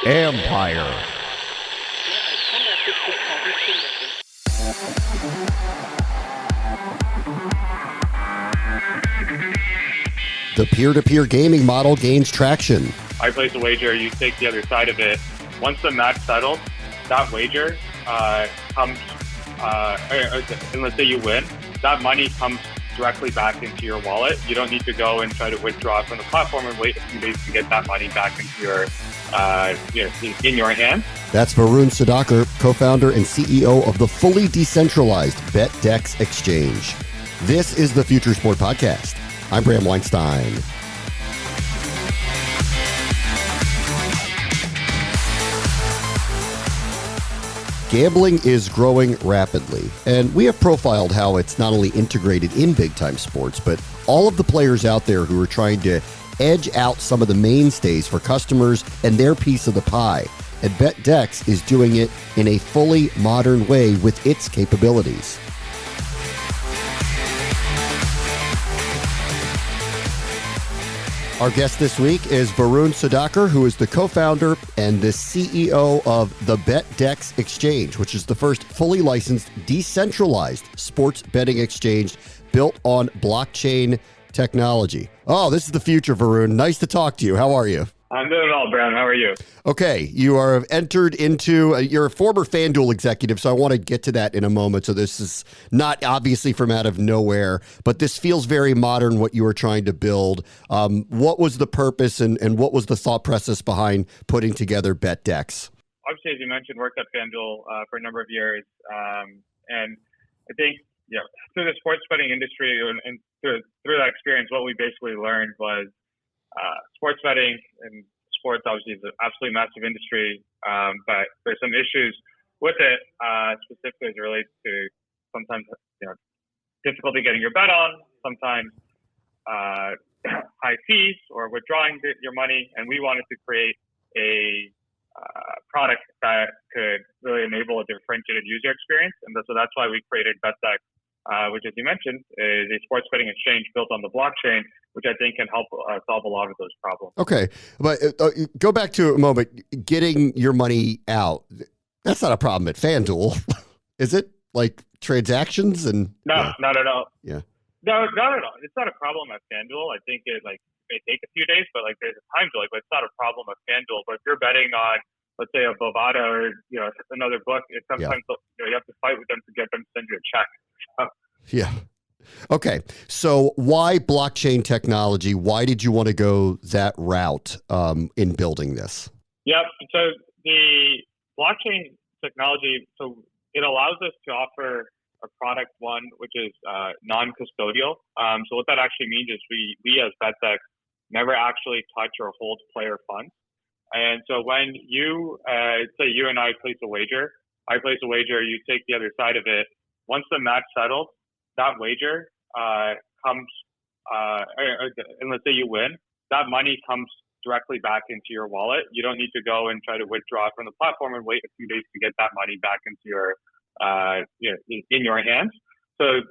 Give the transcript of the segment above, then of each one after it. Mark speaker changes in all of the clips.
Speaker 1: Empire. The peer-to-peer gaming model gains traction.
Speaker 2: I place a wager, you take the other side of it. Once the match settles, that wager comes, and let's say you win, that money comes directly back into your wallet. You don't need to go and try to withdraw from the platform and wait a few days to get that money back into your, in your hand.
Speaker 1: That's Varun Sudhaker, co-founder and CEO of the fully decentralized BETDEX exchange. This is the Future Sport Podcast. I'm Bram Weinstein. Gambling is growing rapidly, and we have profiled how it's not only integrated in big-time sports, but all of the players out there who are trying to edge out some of the mainstays for customers and their piece of the pie. And BETDEX is doing it in a fully modern way with its capabilities. Our guest this week is Varun Sudhaker, who is the co-founder and the CEO of the BETDEX Exchange, which is the first fully licensed, decentralized sports betting exchange built on blockchain technology. Oh, this is the future, Varun. Nice to talk to you. How are you?
Speaker 2: I'm doing well, Brown. How are you?
Speaker 1: Okay, you are entered into, you're a former FanDuel executive, so I want to get to that in a moment. So this is not obviously from out of nowhere, but this feels very modern, what you were trying to build. What was the purpose and what was the thought process behind putting together BETDEX?
Speaker 2: Obviously, as you mentioned, worked at FanDuel for a number of years. And I think, through the sports betting industry and through that experience, what we basically learned was sports betting and sports obviously is an absolutely massive industry, but there's some issues with it, specifically as it relates to sometimes difficulty getting your bet on, sometimes high fees or withdrawing your money. And we wanted to create a product that could really enable a differentiated user experience, and so that's why we created BETDEX, which, as you mentioned, is a sports betting exchange built on the blockchain, which I think can help solve a lot of those problems.
Speaker 1: Okay, but go back to a moment. Getting your money out, that's not a problem at FanDuel, is it? Like transactions and...
Speaker 2: No, not at all.
Speaker 1: Yeah.
Speaker 2: No, not at all. It's not a problem at FanDuel. I think it may take a few days, but there's times but it's not a problem at FanDuel. But if you're betting on, let's say, a Bovada or another book, it's sometimes you have to fight with them to get them to send you a check.
Speaker 1: Yeah. Okay. So why blockchain technology? Why did you want to go that route in building this?
Speaker 2: Yep. So the blockchain technology, so it allows us to offer a product, one, which is non-custodial. So what that actually means is we as BETDEX never actually touch or hold player funds. And so when you, say you and I place a wager, you take the other side of it. Once the match settles, that wager comes, and let's say you win, that money comes directly back into your wallet. You don't need to go and try to withdraw from the platform and wait a few days to get that money back into your, in your hands. So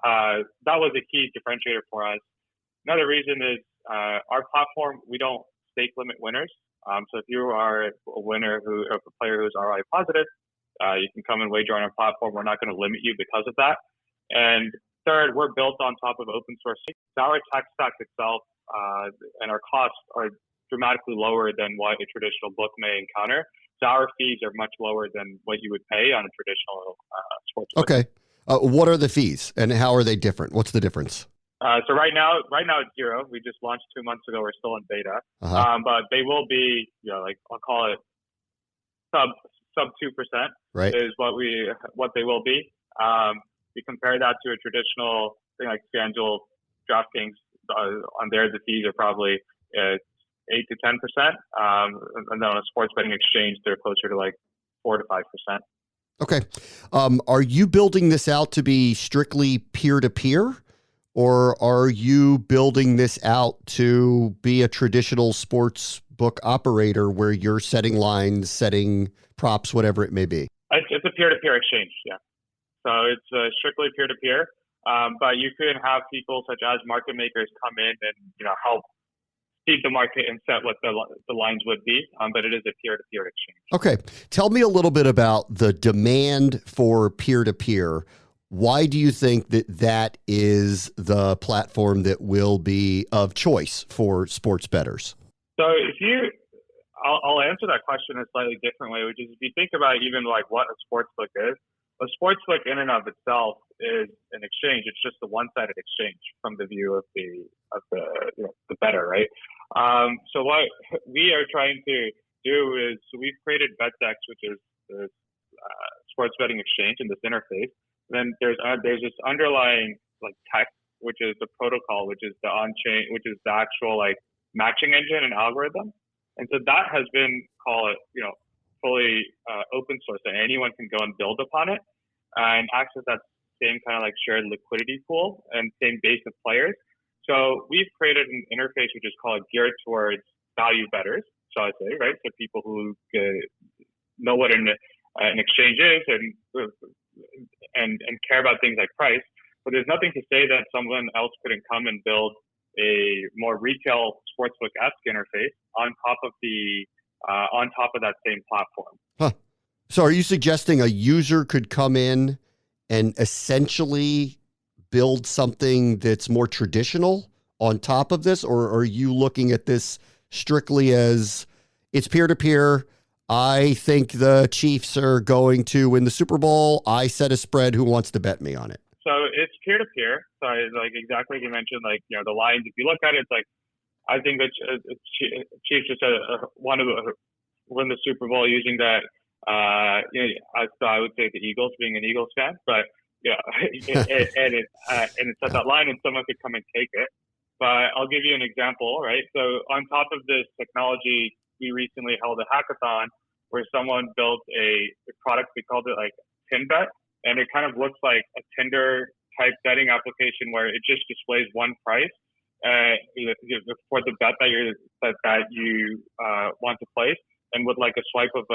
Speaker 2: that was a key differentiator for us. Another reason is our platform, we don't stake limit winners. So if you are a winner a player who's ROI positive, you can come and wager on our platform. We're not going to limit you because of that. And third, we're built on top of open source. Our tech stack itself and our costs are dramatically lower than what a traditional book may encounter. So our fees are much lower than what you would pay on a traditional sports book.
Speaker 1: Okay. What are the fees and how are they different? What's the difference?
Speaker 2: So right now it's zero. We just launched 2 months ago. We're still in beta, but they will be, I'll call it sub 2%.
Speaker 1: Right.
Speaker 2: Is what they will be. We compare that to a traditional thing like FanDuel, DraftKings. On there, the fees are probably 8 to 10%, and then on a sports betting exchange, they're closer to 4 to 5%.
Speaker 1: Okay. Are you building this out to be strictly peer-to-peer? Or are you building this out to be a traditional sports book operator where you're setting lines, setting props, whatever it may be?
Speaker 2: It's a peer-to-peer exchange, yeah. So it's strictly peer-to-peer, but you can have people such as market makers come in and help seed the market and set what the lines would be. But it is a peer-to-peer exchange.
Speaker 1: Okay. Tell me a little bit about the demand for peer-to-peer. Why do you think that that is the platform that will be of choice for sports bettors?
Speaker 2: So I'll answer that question a slightly different way, which is if you think about even like what a sportsbook is, a sportsbook in and of itself is an exchange. It's just a one-sided exchange from the view of the bettor, right? So what we are trying to do is we've created BETDEX, which is the sports betting exchange in this interface. Then there's this underlying like tech, which is the protocol, which is the on-chain, which is the actual like matching engine and algorithm. And so that has been fully open source, and anyone can go and build upon it and access that same kind of like shared liquidity pool and same base of players. So we've created an interface which is called geared towards value bettors, shall I say, right? So people who know what an exchange is and care about things like price. But there's nothing to say that someone else couldn't come and build a more retail sportsbook-esque interface on top of that same platform.
Speaker 1: Huh. So are you suggesting a user could come in and essentially build something that's more traditional on top of this? Or are you looking at this strictly as it's peer-to-peer? I think the Chiefs are going to win the Super Bowl. I set a spread. Who wants to bet me on it?
Speaker 2: So it's peer-to-peer. So like exactly like you mentioned, like, the lines, if you look at it, it's like, I think that Chiefs just want to win the Super Bowl using that. I would say the Eagles, being an Eagles fan, but and it's at that line, and someone could come and take it. But I'll give you an example, right? So on top of this technology, we recently held a hackathon where someone built a product. We called it like TinBet, and it kind of looks like a Tinder type betting application where it just displays one price for the bet that you want to place, and with like a swipe of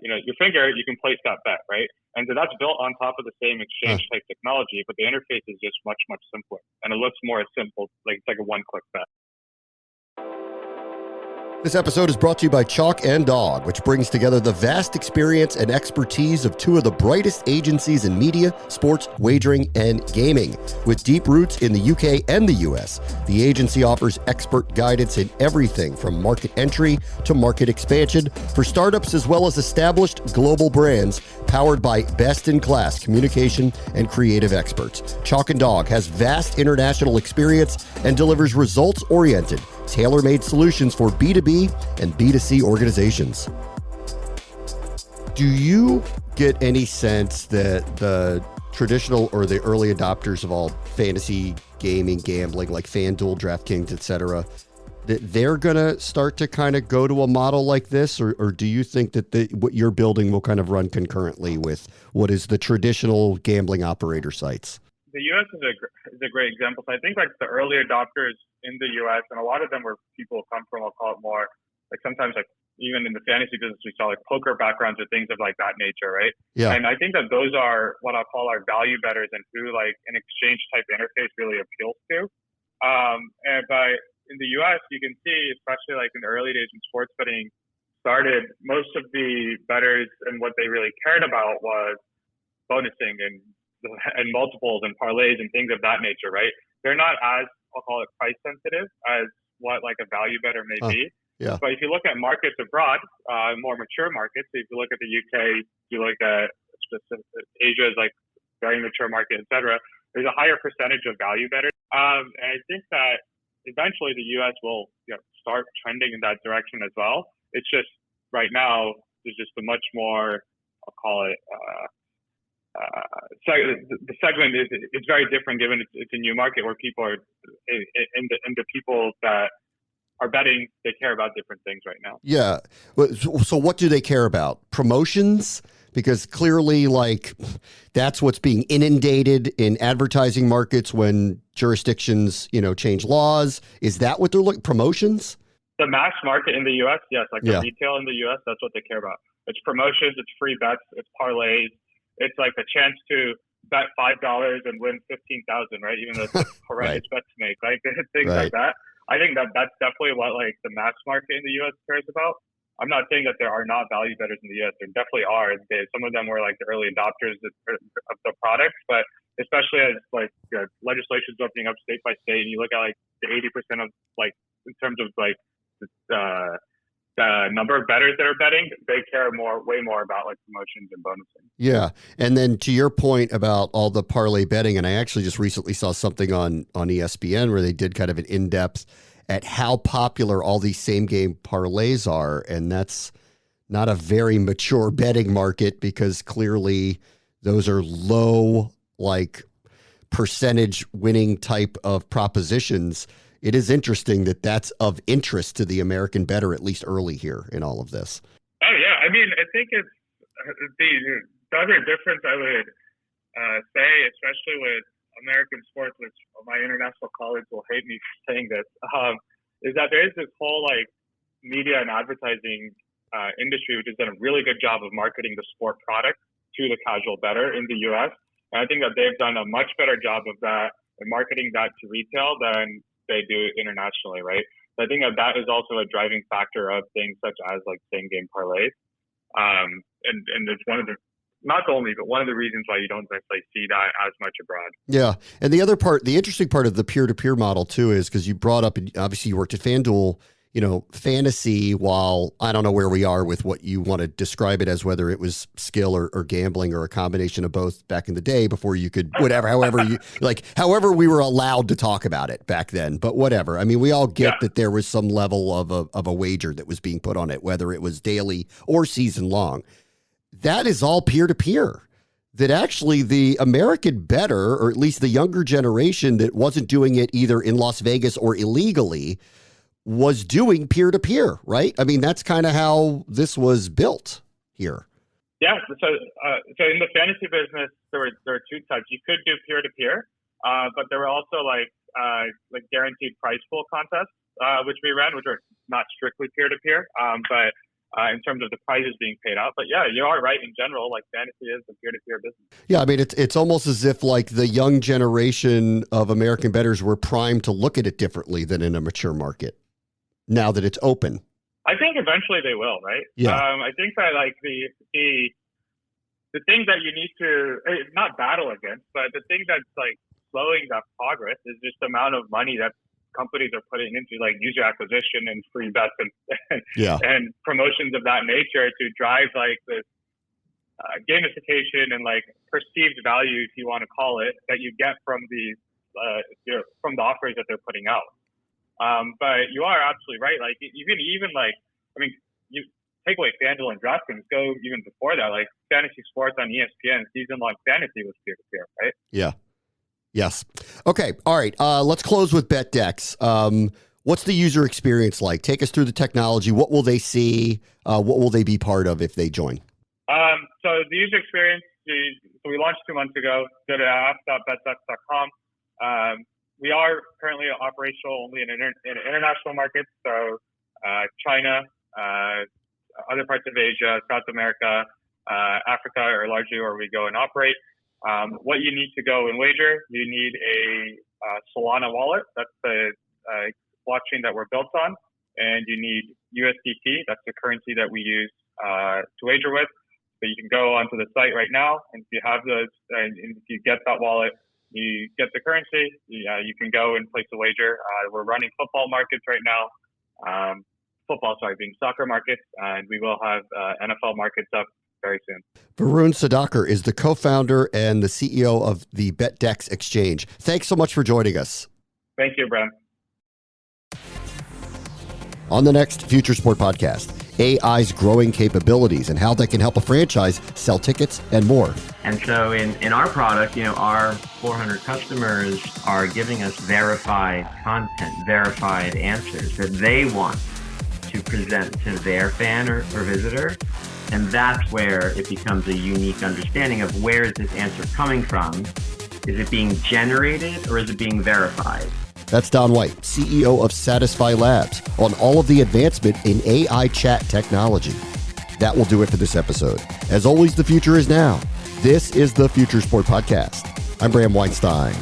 Speaker 2: your finger, you can place that bet, right? And so that's built on top of the same exchange type technology, but the interface is just much, much simpler, and it looks more simple, like it's like a one-click bet.
Speaker 1: This episode is brought to you by Chalk and Dog, which brings together the vast experience and expertise of two of the brightest agencies in media, sports, wagering, and gaming. With deep roots in the UK and the US, the agency offers expert guidance in everything from market entry to market expansion for startups as well as established global brands, powered by best-in-class communication and creative experts. Chalk and Dog has vast international experience and delivers results-oriented, tailor-made solutions for B2B and B2C organizations. Do you get any sense that the traditional or the early adopters of all fantasy gaming, gambling, like FanDuel, DraftKings, etc., that they're going to start to kind of go to a model like this? Or do you think that what you're building will kind of run concurrently with what is the traditional gambling operator sites?
Speaker 2: The U.S. is a great example. So I think like the early adopters in the U.S., and a lot of them were people who come from, I'll call it more, like sometimes like even in the fantasy business, we saw like poker backgrounds or things of like that nature, right?
Speaker 1: Yeah.
Speaker 2: And I think that those are what I'll call our value bettors and who like an exchange type interface really appeals to. But in the U.S., you can see, especially like in the early days when sports betting started, most of the bettors and what they really cared about was bonusing and multiples and parlays and things of that nature, right? They're not as, I'll call it, price sensitive as what like a value bettor may be.
Speaker 1: Yeah.
Speaker 2: But if you look at markets abroad, more mature markets, if you look at the UK, you look at Asia is like very mature market, et cetera, there's a higher percentage of value bettors. And I think that eventually the US will start trending in that direction as well. It's just right now there's just a much more, I'll call it, the segment is very different given it's a new market where people are in the people that are betting, they care about different things right now.
Speaker 1: Yeah. So what do they care about? Promotions? Because clearly, like, that's what's being inundated in advertising markets when jurisdictions, change laws. Is that what they're looking? Promotions?
Speaker 2: The mass market in the U.S., yes, like the retail in the U.S., that's what they care about. It's promotions, it's free bets, it's parlays. It's like a chance to bet $5 and win $15,000, right? Even though it's a horrendous bet to make, like things like that. I think that that's definitely what like the mass market in the U.S. cares about. I'm not saying that there are not value bettors in the U.S. There definitely are. Some of them were like the early adopters of the products, but especially as like legislation is opening up state by state, and you look at like the 80% of like in terms of like the number of bettors that are betting, they care way more about like promotions and bonusing.
Speaker 1: Yeah. And then to your point about all the parlay betting, and I actually just recently saw something on ESPN where they did kind of an in-depth at how popular all these same game parlays are. And that's not a very mature betting market because clearly those are low, like percentage winning type of propositions. It is interesting that that's of interest to the American bettor, at least early here in all of this.
Speaker 2: Oh, yeah. I mean, I think it's the other difference I would say, especially with American sports, which my international colleagues will hate me for saying this, is that there is this whole like media and advertising industry, which has done a really good job of marketing the sport product to the casual bettor in the U.S. And I think that they've done a much better job of that and marketing that to retail than they do internationally, right? So I think that is also a driving factor of things such as like same game parlays. And it's one of the, not the only, but one of the reasons why you don't necessarily see that as much abroad.
Speaker 1: Yeah. And the other part, the interesting part of the peer-to-peer model too is because you brought up, obviously you worked at FanDuel, fantasy, while I don't know where we are with what you want to describe it as, whether it was skill or gambling or a combination of both back in the day before you could, however we were allowed to talk about it back then, but whatever. I mean, we all get that there was some level of a wager that was being put on it, whether it was daily or season long. That is all peer-to-peer. That actually the American bettor, or at least the younger generation that wasn't doing it either in Las Vegas or illegally, was doing peer-to-peer, right? I mean, that's kind of how this was built here.
Speaker 2: Yeah. So in the fantasy business, there are two types. You could do peer-to-peer, but there were also like guaranteed prize pool contests, which we ran, which are not strictly peer-to-peer, but in terms of the prizes being paid out. But yeah, you are right. In general, like fantasy is a peer-to-peer business. Yeah,
Speaker 1: I mean, it's almost as if like the young generation of American bettors were primed to look at it differently than in a mature market. Now that it's open,
Speaker 2: I think eventually they will, right?
Speaker 1: Yeah.
Speaker 2: I think that like the thing that you need to not battle against, but the thing that's like slowing that progress is just the amount of money that companies are putting into like user acquisition and free bets and promotions of that nature to drive like this gamification and like perceived value, if you want to call it, that you get from these from the offers that they're putting out. But you are absolutely right. Like even like, I mean, you take away FanDuel and DraftKings, go even before that, like fantasy sports on ESPN, season-long fantasy was peer-to-peer, right?
Speaker 1: Yeah. Yes. Okay. All right. Let's close with BETDEX. What's the user experience like? Take us through the technology. What will they see? What will they be part of if they join?
Speaker 2: So the user experience, so we launched 2 months ago. Go to app.betdex.com. We are currently operational only in international markets, so China, other parts of Asia, South America, Africa are largely where we go and operate. What you need to go and wager, you need a Solana wallet. That's the blockchain that we're built on. And you need USDT. That's the currency that we use to wager with. So you can go onto the site right now, and if you have those, and if you get that wallet, you get the currency, you can go and place a wager. We're running football markets right now. Being soccer markets, and we will have NFL markets up very soon.
Speaker 1: Varun Sudhaker is the co-founder and the CEO of the BETDEX exchange. Thanks so much for joining us.
Speaker 2: Thank you, Bram.
Speaker 1: On the next Future Sport podcast, AI's growing capabilities and how they can help a franchise sell tickets and more.
Speaker 3: And so in our product, our 400 customers are giving us verified content, verified answers that they want to present to their fan or visitor. And that's where it becomes a unique understanding of where is this answer coming from? Is it being generated or is it being verified?
Speaker 1: That's Don White, CEO of Satisfy Labs, on all of the advancement in AI chat technology. That will do it for this episode. As always, the future is now. This is the Future Sport Podcast. I'm Bram Weinstein.